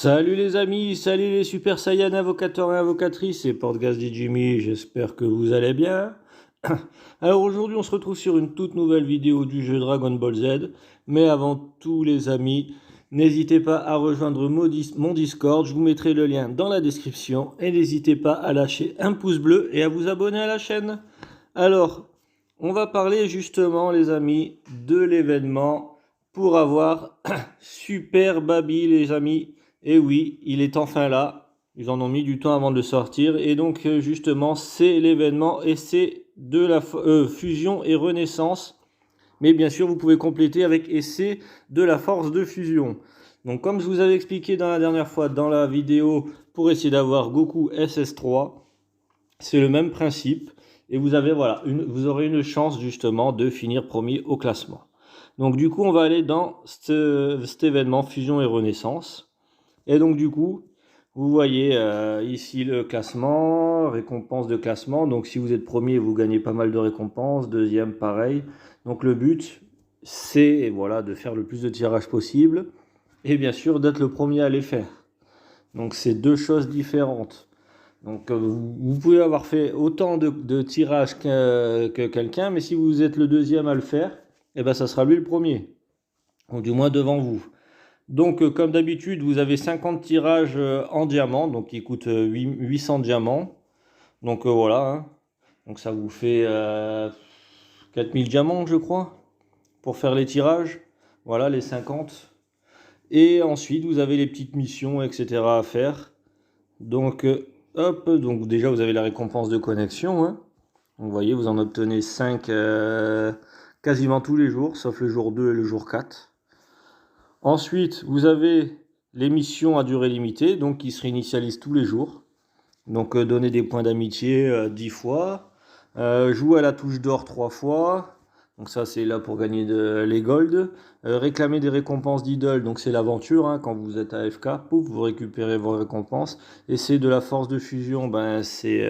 Salut les amis, salut les Super Saiyan invocateurs et invocatrices et Portgas dit Jimmy, j'espère que vous allez bien. Alors aujourd'hui on se retrouve sur une toute nouvelle vidéo du jeu Dragon Ball Z, mais avant tout les amis, n'hésitez pas à rejoindre mon Discord, je vous mettrai le lien dans la description et n'hésitez pas à lâcher un pouce bleu et à vous abonner à la chaîne. Alors, on va parler justement les amis de l'événement pour avoir Super Baby les amis. Et oui, il est enfin là. Ils en ont mis du temps avant de le sortir. Et donc, justement, c'est l'événement et c'est de la fusion et renaissance. Mais bien sûr, vous pouvez compléter avec essai de la force de fusion. Donc, comme je vous avais expliqué dans la dernière fois dans la vidéo, pour essayer d'avoir Goku SS3, c'est le même principe. Et vous avez, voilà, vous aurez une chance justement de finir premier au classement. Donc, du coup, on va aller dans cet événement fusion et renaissance. Et donc du coup, vous voyez ici le classement, récompense de classement. Donc si vous êtes premier, vous gagnez pas mal de récompenses. Deuxième, pareil. Donc le but, c'est voilà, de faire le plus de tirages possible. Et bien sûr, d'être le premier à les faire. Donc c'est deux choses différentes. Donc vous pouvez avoir fait autant de tirages que quelqu'un, mais si vous êtes le deuxième à le faire, eh ben, ça sera lui le premier. Ou du moins devant vous. Donc, comme d'habitude, vous avez 50 tirages en diamant, donc qui coûtent 800 diamants. Donc, voilà. Hein. Donc, ça vous fait 4000 diamants, je crois, pour faire les tirages. Voilà, les 50. Et ensuite, vous avez les petites missions, etc. à faire. Donc, hop, donc déjà, vous avez la récompense de connexion. Hein. Donc, vous voyez, vous en obtenez 5 quasiment tous les jours, sauf le jour 2 et le jour 4. Ensuite, vous avez les missions à durée limitée, donc qui se réinitialisent tous les jours. Donc donner des points d'amitié 10 fois, jouer à la touche d'or 3 fois, donc ça c'est là pour gagner les golds, réclamer des récompenses d'idole, donc c'est l'aventure, hein, quand vous êtes AFK, pouf, vous récupérez vos récompenses, et c'est de la force de fusion, ben c'est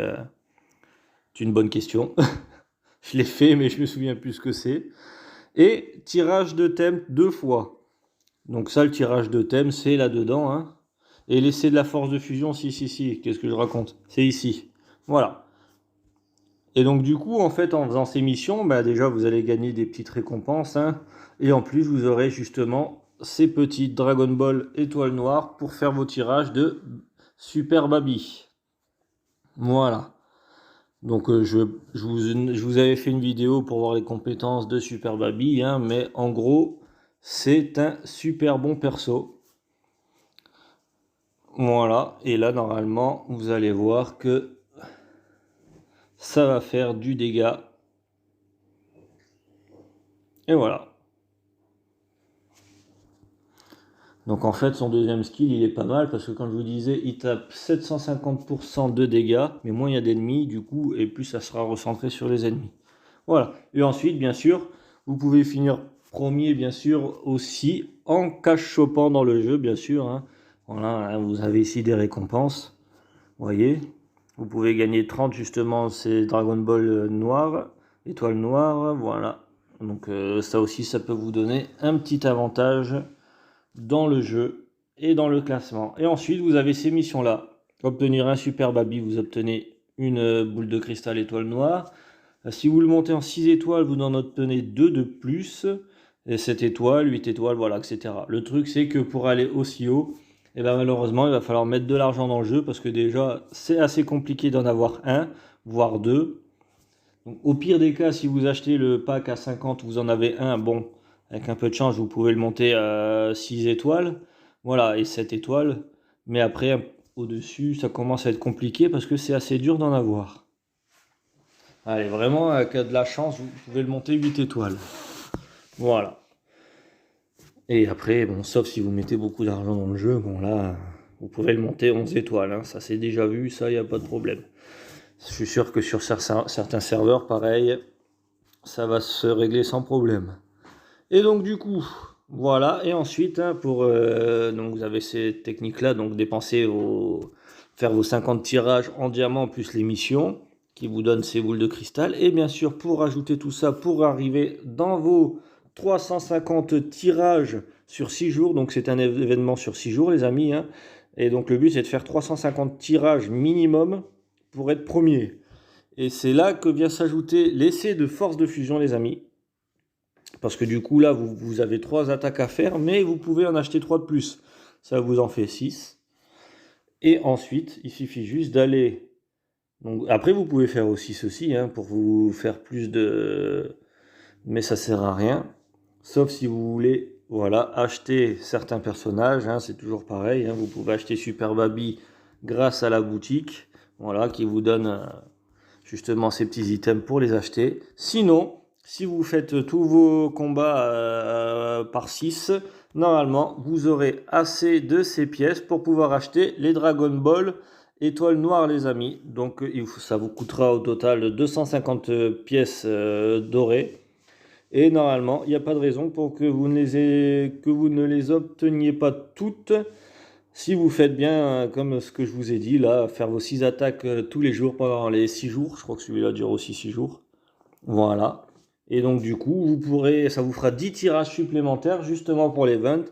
une bonne question, je l'ai fait mais je me souviens plus ce que c'est, et tirage de thème 2 fois. Donc ça, le tirage de thème, c'est là-dedans. Hein. Et l'essai de la force de fusion, si. Qu'est-ce que je raconte? C'est ici. Voilà. Et donc du coup, en fait, en faisant ces missions, bah, déjà, vous allez gagner des petites récompenses. Hein. Et en plus, vous aurez justement ces petites Dragon Ball étoiles noires pour faire vos tirages de Super Baby. Voilà. Donc je vous avais fait une vidéo pour voir les compétences de Super Baby. Hein, mais en gros, c'est un super bon perso. Voilà, et là normalement vous allez voir que ça va faire du dégât. Et voilà. Donc en fait son deuxième skill il est pas mal parce que comme je vous disais il tape 750% de dégâts, mais moins il y a d'ennemis du coup et plus ça sera recentré sur les ennemis. Voilà, et ensuite bien sûr vous pouvez finir premier bien sûr aussi en cache-chopant dans le jeu bien sûr. Hein. Voilà, vous avez ici des récompenses, vous voyez. Vous pouvez gagner 30 justement, c'est Dragon Ball noir, étoile noire, voilà. Donc ça aussi, ça peut vous donner un petit avantage dans le jeu et dans le classement. Et ensuite, vous avez ces missions-là. Obtenir un super baby, vous obtenez une boule de cristal étoile noire. Si vous le montez en 6 étoiles, vous en obtenez 2 de plus. Et 7 étoiles, 8 étoiles, voilà, etc. Le truc, c'est que pour aller aussi haut, et bien malheureusement, il va falloir mettre de l'argent dans le jeu parce que déjà, c'est assez compliqué d'en avoir un, voire deux. Donc, au pire des cas, si vous achetez le pack à 50, vous en avez un, bon, avec un peu de chance, vous pouvez le monter à 6 étoiles, voilà, et 7 étoiles. Mais après, au-dessus, ça commence à être compliqué parce que c'est assez dur d'en avoir. Allez, vraiment, avec de la chance, vous pouvez le monter 8 étoiles. Voilà. Et après, bon, sauf si vous mettez beaucoup d'argent dans le jeu, bon là, vous pouvez le monter 11 étoiles. Hein, ça c'est déjà vu, ça, il n'y a pas de problème. Je suis sûr que sur certains serveurs, pareil, ça va se régler sans problème. Et donc du coup, voilà. Et ensuite, hein, donc vous avez ces techniques-là, donc faire vos 50 tirages en diamant plus les missions, qui vous donnent ces boules de cristal. Et bien sûr, pour ajouter tout ça, pour arriver dans vos 350 tirages sur 6 jours, donc c'est un événement sur 6 jours les amis, hein. Et donc le but c'est de faire 350 tirages minimum pour être premier. Et c'est là que vient s'ajouter l'essai de force de fusion, les amis. Parce que du coup là vous avez 3 attaques à faire, mais vous pouvez en acheter 3 de plus. Ça vous en fait 6. Et ensuite il suffit juste d'aller... Donc, après vous pouvez faire aussi ceci hein, pour vous faire plus de... Mais ça sert à rien. Sauf si vous voulez, voilà, acheter certains personnages, hein, c'est toujours pareil. Hein, vous pouvez acheter Super Baby grâce à la boutique, voilà, qui vous donne justement ces petits items pour les acheter. Sinon, si vous faites tous vos combats par 6, normalement, vous aurez assez de ces pièces pour pouvoir acheter les Dragon Ball Étoile Noire, les amis. Donc, ça vous coûtera au total 250 pièces dorées. Et normalement, il n'y a pas de raison pour que vous ne les obteniez pas toutes si vous faites bien comme ce que je vous ai dit, là, faire vos 6 attaques tous les jours pendant les 6 jours. Je crois que celui-là dure aussi 6 jours. Voilà. Et donc du coup, ça vous fera 10 tirages supplémentaires justement pour l'event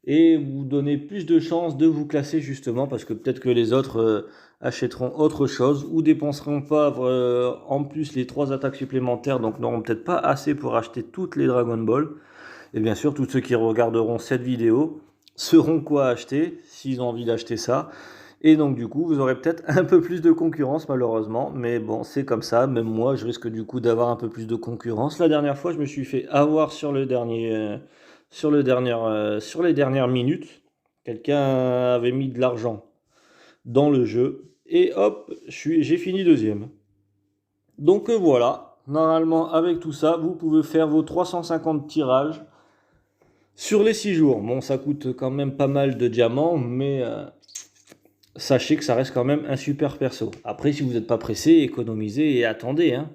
et vous donner plus de chances de vous classer justement parce que peut-être que les autres achèteront autre chose ou dépenseront pas en plus les 3 attaques supplémentaires, donc n'auront peut-être pas assez pour acheter toutes les Dragon Ball. Et bien sûr, tous ceux qui regarderont cette vidéo sauront quoi acheter s'ils ont envie d'acheter ça. Et donc du coup, vous aurez peut-être un peu plus de concurrence malheureusement, mais bon, c'est comme ça. Même moi, je risque du coup d'avoir un peu plus de concurrence. La dernière fois, je me suis fait avoir sur les dernières minutes. Quelqu'un avait mis de l'argent dans le jeu et hop, j'ai fini deuxième. Donc voilà, normalement avec tout ça, vous pouvez faire vos 350 tirages sur les 6 jours. Bon, ça coûte quand même pas mal de diamants, mais sachez que ça reste quand même un super perso. Après, si vous n'êtes pas pressé, économisez et attendez. Hein.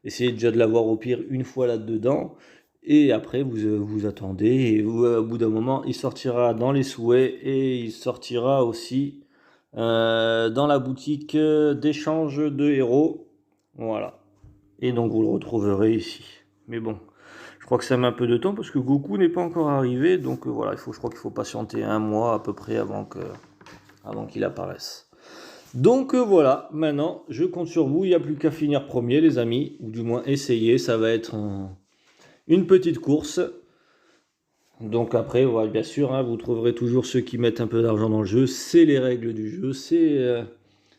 Essayez déjà de l'avoir au pire une fois là-dedans. Et après, vous attendez. Et au bout d'un moment, il sortira dans les souhaits. Et il sortira aussi dans la boutique d'échange de héros. Voilà. Et donc, vous le retrouverez ici. Mais bon, je crois que ça met un peu de temps parce que Goku n'est pas encore arrivé. Donc voilà, je crois qu'il faut patienter un mois à peu près avant qu'il apparaisse. Donc voilà, maintenant je compte sur vous, il n'y a plus qu'à finir premier les amis, ou du moins essayer, ça va être une petite course. Donc après, voilà, bien sûr, hein, vous trouverez toujours ceux qui mettent un peu d'argent dans le jeu, c'est les règles du jeu,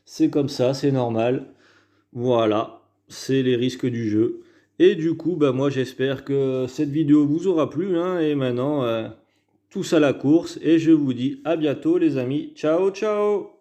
c'est comme ça, c'est normal. Voilà, c'est les risques du jeu. Et du coup, bah, moi j'espère que cette vidéo vous aura plu, hein, et maintenant, tous à la course, et je vous dis à bientôt les amis, ciao ciao.